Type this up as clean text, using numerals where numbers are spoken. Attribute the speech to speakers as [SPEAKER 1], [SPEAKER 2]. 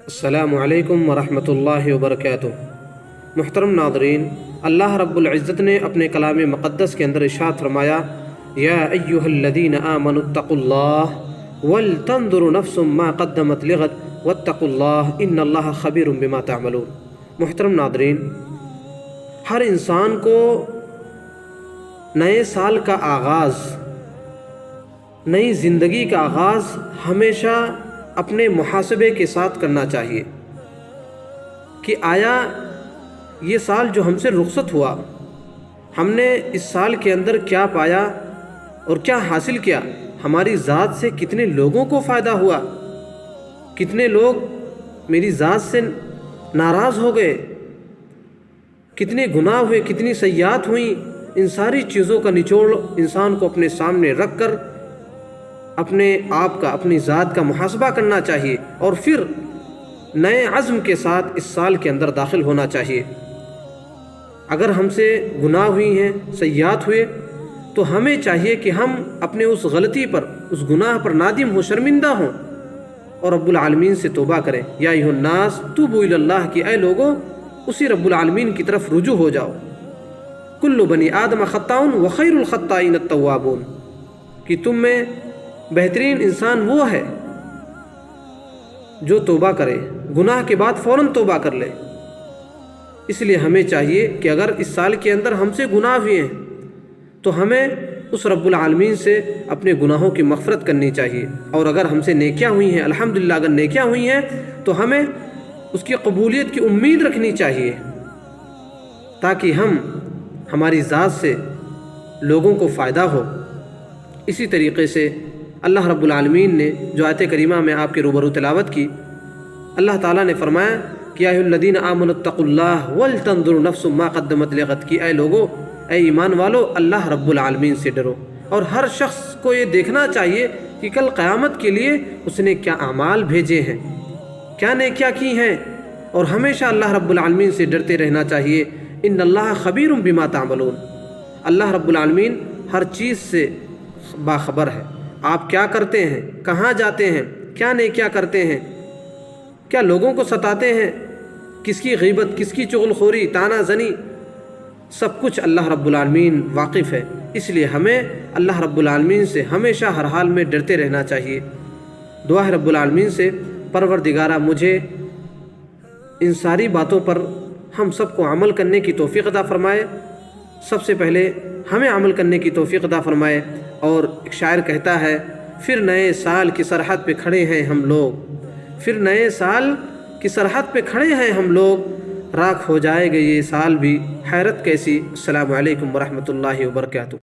[SPEAKER 1] السلام علیکم ورحمۃ اللہ وبرکاتہ۔ محترم ناظرین، اللہ رب العزت نے اپنے کلام مقدس کے اندر ارشاد فرمایا، یا ایہا الذین آمنوا اتقوا اللہ ولتنظر نفس ما قدمت لغد واتقوا اللہ ان اللہ خبیر بما تعملون۔ محترم ناظرین، ہر انسان کو نئے سال کا آغاز، نئی زندگی کا آغاز ہمیشہ اپنے محاسبے کے ساتھ کرنا چاہیے کہ آیا یہ سال جو ہم سے رخصت ہوا، ہم نے اس سال کے اندر کیا پایا اور کیا حاصل کیا؟ ہماری ذات سے کتنے لوگوں کو فائدہ ہوا؟ کتنے لوگ میری ذات سے ناراض ہو گئے؟ کتنے گناہ ہوئے؟ کتنی سیئات ہوئیں؟ ان ساری چیزوں کا نچوڑ انسان کو اپنے سامنے رکھ کر اپنے آپ کا، اپنی ذات کا محاسبہ کرنا چاہیے اور پھر نئے عزم کے ساتھ اس سال کے اندر داخل ہونا چاہیے۔ اگر ہم سے گناہ ہوئی ہیں، سیئات ہوئے، تو ہمیں چاہیے کہ ہم اپنے اس غلطی پر، اس گناہ پر نادم ہو، شرمندہ ہوں اور رب العالمین سے توبہ کریں۔ یا ایھا الناس توبوا الی اللہ، کہ اے لوگوں اسی رب العالمین کی طرف رجوع ہو جاؤ۔ کل بنی آدم خطاؤن وخیر الخطائین التوابون، کہ تم میں بہترین انسان وہ ہے جو توبہ کرے، گناہ کے بعد فوراً توبہ کر لے۔ اس لیے ہمیں چاہیے کہ اگر اس سال کے اندر ہم سے گناہ ہوئے ہیں تو ہمیں اس رب العالمین سے اپنے گناہوں کی مغفرت کرنی چاہیے، اور اگر ہم سے نیکیاں ہوئی ہیں، الحمدللہ اگر نیکیاں ہوئی ہیں تو ہمیں اس کی قبولیت کی امید رکھنی چاہیے، تاکہ ہماری ذات سے لوگوں کو فائدہ ہو۔ اسی طریقے سے اللہ رب العالمین نے جو آیت کریمہ میں آپ کے روبرو تلاوت کی، اللہ تعالیٰ نے فرمایا کہ یا ایھا الذین آمنوا اتقوا اللہ ولتنظر نفس ما قدمت لغد، کہ اے لوگو، اے ایمان والو، اللہ رب العالمین سے ڈرو۔ اور ہر شخص کو یہ دیکھنا چاہیے کہ کل قیامت کے لیے اس نے کیا اعمال بھیجے ہیں، کیا نیکیاں کی ہیں، اور ہمیشہ اللہ رب العالمین سے ڈرتے رہنا چاہیے۔ ان اللہ خبیر بما تعملون، اللہ رب العالمین ہر چیز سے باخبر ہے۔ آپ کیا کرتے ہیں، کہاں جاتے ہیں، کیا نیکیاں کرتے ہیں، کیا لوگوں کو ستاتے ہیں، کس کی غیبت، کس کی چغل خوری، طعنہ زنی، سب کچھ اللہ رب العالمین واقف ہے۔ اس لیے ہمیں اللہ رب العالمین سے ہمیشہ ہر حال میں ڈرتے رہنا چاہیے۔ دعا ہے رب العالمین سے، پروردگارہ مجھے ان ساری باتوں پر ہم سب کو عمل کرنے کی توفیق عطا فرمائے۔ سب سے پہلے ہمیں عمل کرنے کی توفیق عطا فرمائے۔ اور ایک شاعر کہتا ہے، پھر نئے سال کی سرحد پہ کھڑے ہیں ہم لوگ، پھر نئے سال کی سرحد پہ کھڑے ہیں ہم لوگ، راکھ ہو جائے گا یہ سال بھی، حیرت کیسی۔ السلام علیکم ورحمۃ اللہ وبرکاتہ۔